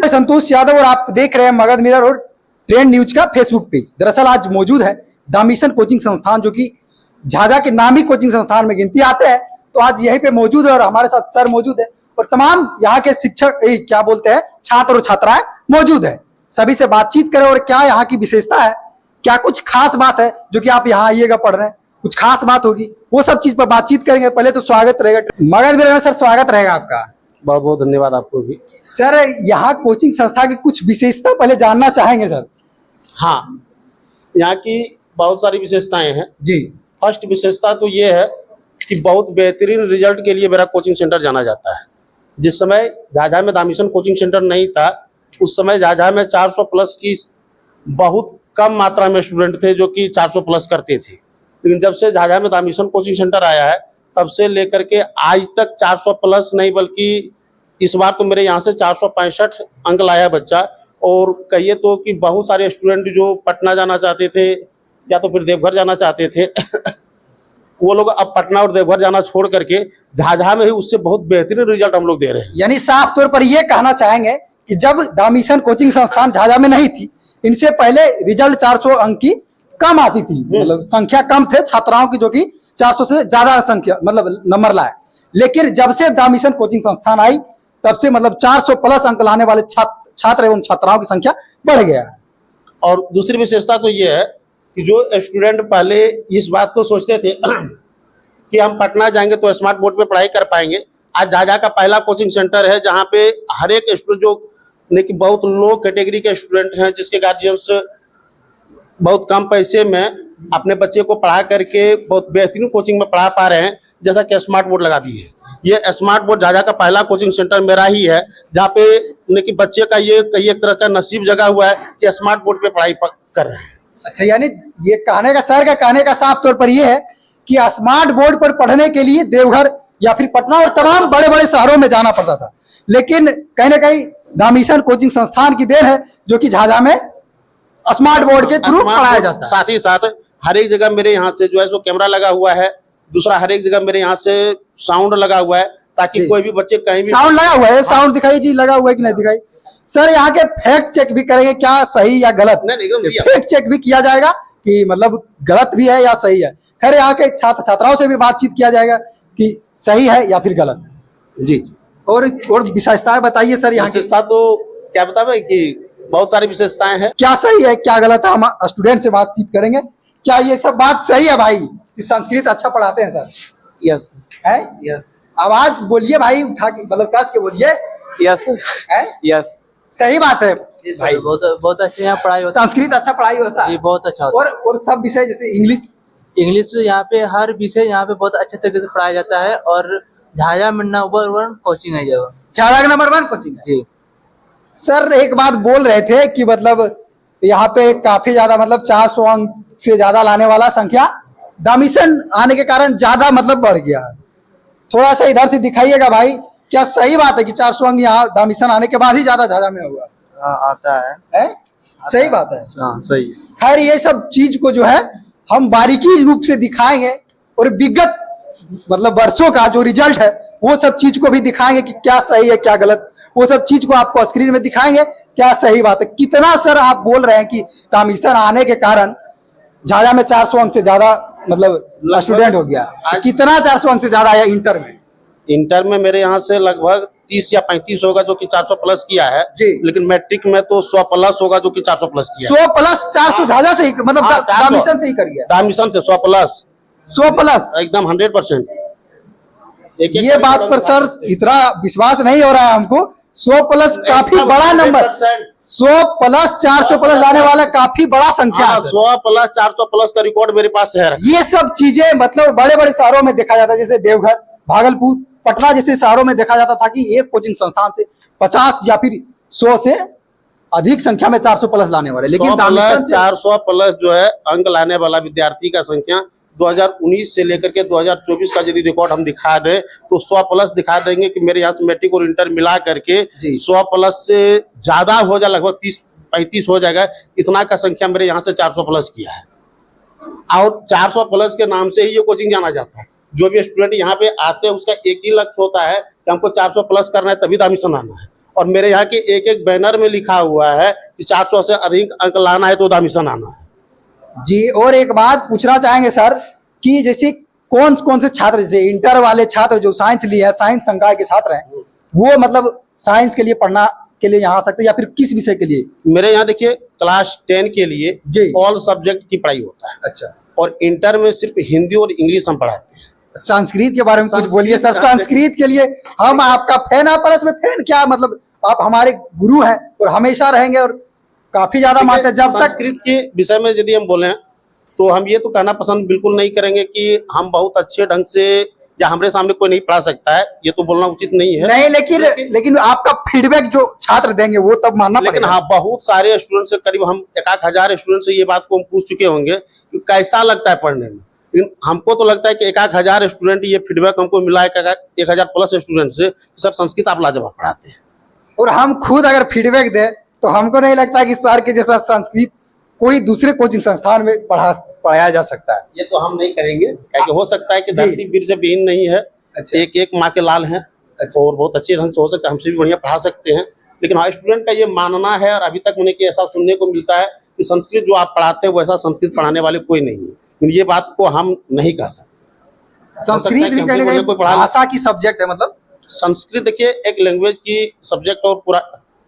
संतोष यादव और आप देख रहे हैं मगध मिरर और ट्रेंड न्यूज का फेसबुक पेज। दरअसल आज मौजूद है द मिशन कोचिंग संस्थान, जो कि झाझा के नामी कोचिंग संस्थान में गिनती आते हैं। तो आज यहीं पे मौजूद है और हमारे साथ सर मौजूद है और तमाम यहाँ के शिक्षक क्या बोलते हैं छात्र और छात्राएं मौजूद है। सभी से बातचीत करें और क्या यहाँ की विशेषता है, क्या कुछ खास बात है जो कि आप यहाँ आइएगा पढ़ रहे हैं, कुछ खास बात होगी, वो सब चीज पर बातचीत करेंगे। पहले तो स्वागत रहेगा मगध मिरर में सर, स्वागत रहेगा आपका। बहुत बहुत धन्यवाद आपको भी। सर यहाँ कोचिंग संस्था की कुछ विशेषता पहले जानना चाहेंगे सर। हाँ, यहाँ की बहुत सारी विशेषताएं हैं जी। फर्स्ट विशेषता तो ये है कि बहुत बेहतरीन रिजल्ट के लिए मेरा कोचिंग सेंटर जाना जाता है। जिस समय झाझा में द मिशन कोचिंग सेंटर नहीं था, उस समय झाझा में 400 प्लस की बहुत कम मात्रा में स्टूडेंट थे जो कि 400 प्लस करते थे। लेकिन जब से झाझा में द मिशन कोचिंग सेंटर आया है, तब से लेकर के आज तक 400 प्लस नहीं, बल्कि इस बार तो मेरे यहाँ से 465 अंक लाया बच्चा। और कहिए तो कि बहुत सारे स्टूडेंट जो पटना जाना चाहते थे या तो फिर देवघर जाना चाहते थे वो लोग अब पटना और देवघर जाना छोड़ करके झाझा में ही उससे बहुत बेहतरीन रिजल्ट हम लोग दे रहे हैं। यानी साफ तौर पर ये कहना चाहेंगे कि जब द मिशन कोचिंग संस्थान झाझा में नहीं थी, इनसे पहले रिजल्ट 400 अंक की कम आती थी, मतलब संख्या कम थे छात्राओं की जो कि 400 से ज्यादा संख्या मतलब नंबर लाए। लेकिन जब से द मिशन कोचिंग संस्थान आई, तब से मतलब 400 प्लस अंक लाने वाले छात्र एवं छात्राओं की संख्या बढ़ गया है। और दूसरी विशेषता तो ये है कि जो स्टूडेंट पहले इस बात को सोचते थे कि हम पटना जाएंगे तो स्मार्ट बोर्ड पे पढ़ाई कर पाएंगे, आज झाझा का पहला कोचिंग सेंटर है जहाँ पे हर एक स्टूडेंट जो कि बहुत लो कैटेगरी के स्टूडेंट हैं, जिसके गार्जियंस बहुत कम पैसे में अपने बच्चे को पढ़ा करके बहुत बेहतरीन कोचिंग में पढ़ा पा रहे हैं, जैसा कि स्मार्ट बोर्ड लगा दिए। ये स्मार्ट बोर्ड झाझा का पहला कोचिंग सेंटर मेरा ही है, जहाँ पे कि बच्चे का ये एक तरह का नसीब जगा हुआ है कि स्मार्ट बोर्ड पे पढ़ाई कर रहे हैं। अच्छा, यानी ये कहने का साफ तौर पर ये है कि स्मार्ट बोर्ड पर पढ़ने के लिए देवघर या फिर पटना और तमाम बड़े बड़े शहरों में जाना पड़ता था, लेकिन कहीं ना कहीं द मिशन कोचिंग संस्थान की देन है जो कि झाझा में स्मार्ट बोर्ड के थ्रू पढ़ाया जाता है। साथ ही साथ हर एक जगह मेरे यहाँ से जो है सो कैमरा लगा हुआ है, दूसरा हर एक जगह मेरे यहाँ से साउंड लगा हुआ है, ताकि कोई भी बच्चे कहीं भी साउंड लगा हुआ है। साउंड दिखाई जी, लगा हुआ है कि नहीं दिखाई सर? यहाँ के फैक्ट चेक भी करेंगे क्या सही या गलत? नहीं, फैक्ट चेक भी किया जाएगा कि मतलब गलत भी है या सही है। खैर यहाँ के छात्र छात्राओं से भी बातचीत किया जाएगा कि सही है या फिर गलत। जी। और विशेषताएं बताइए सर यहाँ की। विशेषता तो क्या बतावे कि बहुत सारी विशेषताएं हैं। क्या सही है क्या गलत है, हम स्टूडेंट से बातचीत करेंगे। क्या ये सब बात सही है भाई कि संस्कृत अच्छा पढ़ाते हैं सर? यस है। यस। आवाज बोलिए भाई, उठा के मतलब कस के बोलिए। यस है। यस, सही बात है भाई। बहुत अच्छे यहाँ पढ़ाई होता है। संस्कृत अच्छा पढ़ाई होता है जी, बहुत अच्छा होता है। और सब विषय जैसे इंग्लिश तो यहाँ पे हर विषय यहाँ पे बहुत अच्छे तरीके से पढ़ाया जाता है। और झाझा में नंबर 1 कोचिंग है जब झाझा का नंबर 1 कोचिंग है। जी सर एक बात बोल रहे थे कि मतलब यहाँ पे काफी ज्यादा मतलब 400 अंक से ज्यादा लाने वाला संख्या द मिशन आने के कारण ज्यादा मतलब बढ़ गया। थोड़ा सा इधर से दिखाइएगा भाई, क्या सही बात है कि 400 अंक यहाँ द मिशन आने के बाद ही ज्यादा झाझा में हुआ? आता है। सही बात है। हाँ सही है। खैर ये सब चीज को जो है हम बारीकी रूप से दिखाएंगे और विगत मतलब वर्षों का जो रिजल्ट है वो सब चीज को भी दिखाएंगे कि क्या सही है क्या गलत। वो सब चीज को आपको स्क्रीन में दिखाएंगे क्या सही बात है। कितना सर आप बोल रहे हैं कि द मिशन आने के कारण झाझा में 400 अंक से ज्यादा मतलब स्टूडेंट हो गया? कितना 400 अंक से ज्यादा है इंटर में? मेरे यहाँ से लगभग 30 या 35 होगा जो कि 400 प्लस किया है जी। लेकिन मैट्रिक में तो 100 प्लस होगा जो कि 400 प्लस किया। 100 प्लस 400 झाझा से ही मतलब द मिशन से ही कर गया? द मिशन से 100 प्लस एकदम 100%। ये बात पर सर इतना विश्वास नहीं हो रहा है हमको। 100 प्लस काफी बड़ा नंबर, 100 प्लस 400 प्लस लाने वाला काफी बड़ा संख्या है। 100 प्लस 400 प्लस का रिकॉर्ड मेरे पास है। ये सब चीजें मतलब बड़े बड़े शहरों में देखा जाता है, जैसे देवघर, भागलपुर, पटना जैसे शहरों में देखा जाता था कि एक कोचिंग संस्थान से 50 या फिर 100 से अधिक संख्या में 400 प्लस लाने वाले। लेकिन 400 प्लस जो है अंक लाने वाला विद्यार्थी का संख्या 2019 से लेकर के 2024 का यदि रिकॉर्ड हम दिखा दें तो 100 प्लस दिखा देंगे कि मेरे यहाँ से मैट्रिक और इंटर मिला करके 100 प्लस से ज्यादा हो जाए, लगभग 30-35 हो जाएगा। इतना का संख्या मेरे यहाँ से 400 प्लस किया है और 400 प्लस के नाम से ही ये कोचिंग जाना जाता है। जो भी स्टूडेंट यहाँ पे आते हैं उसका एक ही लक्ष्य होता है कि हमको 400 प्लस करना है तभी दामिशन आना है। और मेरे यहाँ के एक एक बैनर में लिखा हुआ है कि 400 से अधिक अंक लाना है तो दामिशन आना है। जी, और एक बात पूछना चाहेंगे सर कि जैसे कौन कौन से छात्र, जैसे इंटर वाले छात्र जो साइंस लिए हैं, साइंस संकाय के छात्र हैं, वो मतलब साइंस के लिए पढ़ना के लिए यहाँ आ सकते हैं या फिर किस विषय के लिए? मेरे यहाँ देखिए क्लास 10 के लिए जी। ऑल सब्जेक्ट की पढ़ाई होता है अच्छा, और इंटर में सिर्फ हिंदी और इंग्लिश हम पढ़ाते हैं। संस्कृत के बारे में कुछ संस्कृत बोलिए सर। का- संस्कृत के लिए हम आपका फैन, आप प्लस में फैन क्या, मतलब आप हमारे गुरु हैं और हमेशा रहेंगे और काफी ज्यादा मानते हैं। जब तक संस्कृत के विषय में यदि हम बोले तो हम ये तो कहना पसंद बिल्कुल नहीं करेंगे कि हम बहुत अच्छे ढंग से या हमारे सामने कोई नहीं पढ़ा सकता है, ये तो बोलना उचित नहीं है। नहीं, लेकिन आपका फीडबैक जो छात्र देंगे वो तब मानना लेकिन पड़ेगा। हाँ, बहुत सारे स्टूडेंट से करीब हम 1,000 स्टूडेंट से ये बात को हम पूछ चुके होंगे कि कैसा लगता है पढ़ने में। लेकिन हमको तो लगता है कि 1,000 स्टूडेंट ये फीडबैक हमको मिला है 1,000 प्लस स्टूडेंट से, सर संस्कृत आप लाजवाब पढ़ाते हैं। और हम खुद अगर फीडबैक दें तो हमको नहीं लगता कि सर के जैसा संस्कृत कोई दूसरे कोचिंग संस्थान में पढ़ाया जा सकता है। ये तो हम नहीं करेंगे, क्योंकि हो सकता है कि जी। धरती वीर से विहीन नहीं है। अच्छा। एक एक माँ के लाल हैं और बहुत अच्छे ढंग से हो सकता है, हमसे भी बढ़िया पढ़ा सकते हैं। लेकिन हाँ, स्टूडेंट का ये मानना है और अभी तक उन्हें कि ऐसा सुनने को मिलता है कि संस्कृत जो आप पढ़ाते हैं वैसा संस्कृत पढ़ाने वाले कोई नहीं है। लेकिन ये बात को हम नहीं कह सकते। संस्कृत भी कहीं ना कहीं भाषा की सब्जेक्ट है, मतलब संस्कृत देखिए एक लैंग्वेज की सब्जेक्ट और पूरा,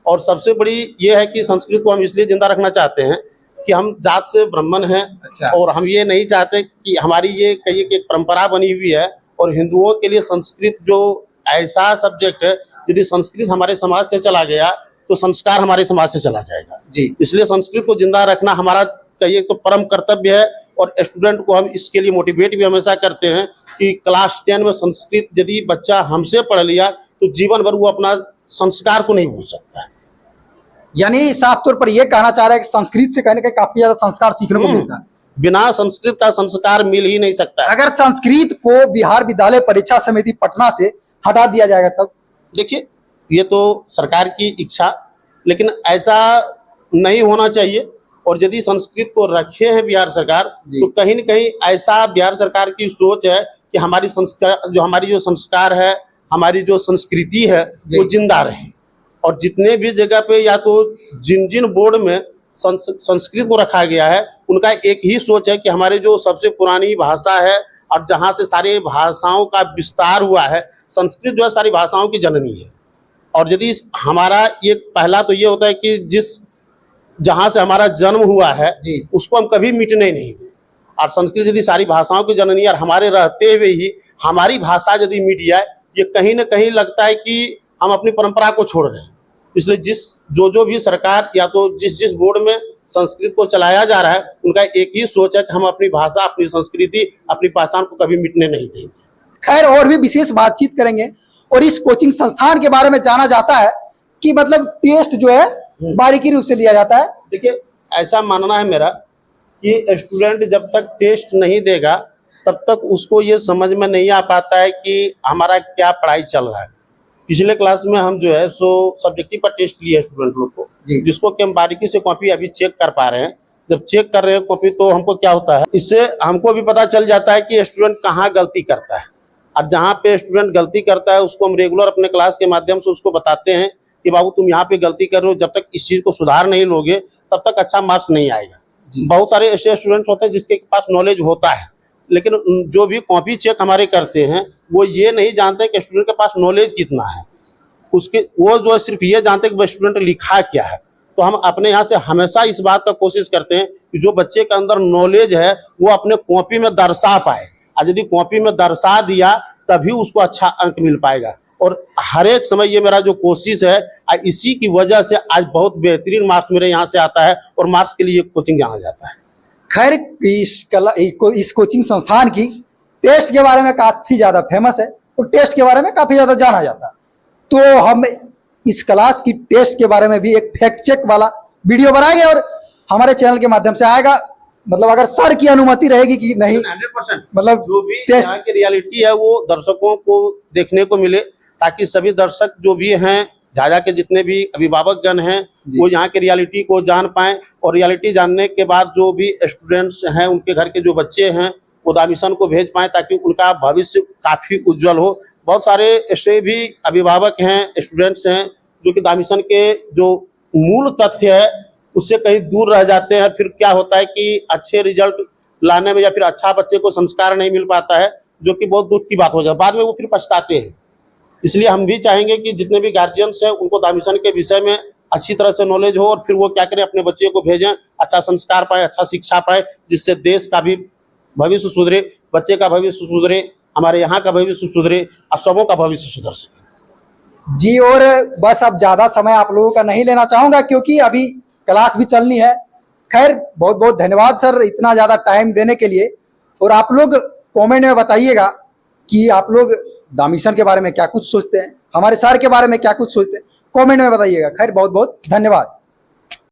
और सबसे बड़ी ये है कि संस्कृत को हम इसलिए जिंदा रखना चाहते हैं कि हम जात से ब्राह्मण हैं। अच्छा। और हम ये नहीं चाहते कि हमारी ये कहिए कि एक परंपरा बनी हुई है और हिंदुओं के लिए संस्कृत जो ऐसा सब्जेक्ट है, यदि संस्कृत हमारे समाज से चला गया तो संस्कार हमारे समाज से चला जाएगा। जी। इसलिए संस्कृत को जिंदा रखना हमारा कहिए तो परम कर्तव्य है। और स्टूडेंट को हम इसके लिए मोटिवेट भी हमेशा करते हैं कि क्लास 10 में संस्कृत यदि बच्चा हमसे पढ़ लिया तो जीवन भर वो अपना संस्कार को नहीं भूल सकता है। यानी साफ तौर पर ये कहना चाह रहा है कि संस्कृत से कहीं ना कहीं काफी ज्यादा संस्कार सीखने को मिलता है। बिना संस्कृत का संस्कार मिल ही नहीं सकता है। अगर संस्कृत को बिहार विद्यालय परीक्षा समिति पटना से हटा दिया जाएगा तब? देखिए ये तो सरकार की इच्छा, लेकिन ऐसा नहीं होना चाहिए। और यदि संस्कृत को रखे हैं बिहार सरकार तो कहीं न कहीं ऐसा बिहार सरकार की सोच है कि हमारी हमारी जो संस्कार है, हमारी जो संस्कृति है वो जिंदा रहे। और जितने भी जगह पे या तो जिन जिन बोर्ड में संस्कृत को रखा गया है उनका एक ही सोच है कि हमारे जो सबसे पुरानी भाषा है और जहाँ से सारी भाषाओं का विस्तार हुआ है, संस्कृत जो है सारी भाषाओं की जननी है। और यदि हमारा ये पहला तो ये होता है कि जिस जहाँ से हमारा जन्म हुआ है उसको हम कभी मिटने नहीं दें। और संस्कृत यदि सारी भाषाओं की जननी और हमारे रहते हुए ही हमारी भाषा यदि मिट जाए, ये कहीं ना कहीं लगता है कि हम अपनी परंपरा को छोड़ रहे हैं। इसलिए जो भी सरकार या तो जिस बोर्ड में संस्कृत को चलाया जा रहा है उनका एक ही सोच है कि हम अपनी भाषा, अपनी संस्कृति, अपनी पहचान को कभी मिटने नहीं देंगे। खैर, और भी विशेष बातचीत करेंगे और इस कोचिंग संस्थान के बारे में जाना जाता है कि मतलब टेस्ट जो है बारीकी रूप से लिया जाता है। देखिए ऐसा मानना है मेरा कि स्टूडेंट जब तक टेस्ट नहीं देगा तब तक उसको ये समझ में नहीं आ पाता है कि हमारा क्या पढ़ाई चल रहा है। पिछले क्लास में हम जो है सो सब्जेक्टिव पर टेस्ट लिए स्टूडेंट लोग को, जिसको कि हम बारीकी से कॉपी अभी चेक कर पा रहे हैं। जब चेक कर रहे हैं कॉपी तो हमको क्या होता है, इससे हमको भी पता चल जाता है कि स्टूडेंट कहाँ गलती करता है। और जहाँ पे स्टूडेंट गलती करता है उसको हम रेगुलर अपने क्लास के माध्यम से उसको बताते हैं कि बाबू तुम यहाँ पे गलती कर रहे हो, जब तक इस चीज़ को सुधार नहीं लोगे तब तक अच्छा मार्क्स नहीं आएगा। बहुत सारे ऐसे स्टूडेंट्स होते हैं जिसके पास नॉलेज होता है, लेकिन जो भी कॉपी चेक हमारे करते हैं वो ये नहीं जानते कि स्टूडेंट के पास नॉलेज कितना है। उसके वो जो सिर्फ ये जानते हैं कि स्टूडेंट लिखा क्या है। तो हम अपने यहाँ से हमेशा इस बात का कोशिश करते हैं कि जो बच्चे के अंदर नॉलेज है वो अपने कॉपी में दर्शा पाए। और यदि कॉपी में दर्शा दिया तभी उसको अच्छा अंक मिल पाएगा। और हर एक समय ये मेरा जो कोशिश है, इसी की वजह से आज बहुत बेहतरीन मार्क्स मेरे यहाँ से आता है और मार्क्स के लिए कोचिंग जाना जाता है। खैर, इस कोचिंग संस्थान की टेस्ट के बारे में काफी ज्यादा फेमस है और टेस्ट के बारे में काफी ज्यादा जाना जाता है। तो हम इस क्लास की टेस्ट के बारे में भी एक फैक्ट चेक वाला वीडियो बनाएंगे और हमारे चैनल के माध्यम से आएगा। मतलब अगर सर की अनुमति रहेगी कि नहीं, 100% मतलब जो भी टेस्ट यहाँ की रियलिटी है वो दर्शकों को देखने को मिले, ताकि सभी दर्शक जो भी हैं, झाझा के जितने भी अभिभावक गण हैं वो यहाँ के रियलिटी को जान पाएं। और रियलिटी जानने के बाद जो भी स्टूडेंट्स हैं, उनके घर के जो बच्चे हैं वो दामिशन को भेज पाएं ताकि उनका भविष्य काफ़ी उज्जवल हो। बहुत सारे ऐसे भी अभिभावक हैं, स्टूडेंट्स हैं जो कि दामिशन के जो मूल तथ्य है उससे कहीं दूर रह जाते हैं। फिर क्या होता है कि अच्छे रिजल्ट लाने में या फिर अच्छा बच्चे को संस्कार नहीं मिल पाता है, जो कि बहुत दुख की बात हो जाती है। बाद में वो फिर पछताते हैं। इसलिए हम भी चाहेंगे कि जितने भी गार्जियंस हैं उनको दामिशन के विषय में अच्छी तरह से नॉलेज हो और फिर वो क्या करें, अपने बच्चे को भेजें, अच्छा संस्कार पाए, अच्छा शिक्षा पाए, जिससे देश का भी भविष्य सुधरे, बच्चे का भविष्य सुधरे, हमारे यहाँ का भविष्य सुधरे और सबों का भविष्य सुधर सके। जी, और बस अब ज़्यादा समय आप लोगों का नहीं लेना चाहूँगा क्योंकि अभी क्लास भी चलनी है। खैर, बहुत बहुत धन्यवाद सर इतना ज़्यादा टाइम देने के लिए। और आप लोग कमेंट में बताइएगा कि आप लोग दामिशन के बारे में क्या कुछ सोचते हैं, हमारे सर के बारे में क्या कुछ सोचते हैं, कमेंट में बताइएगा। खैर, बहुत बहुत धन्यवाद।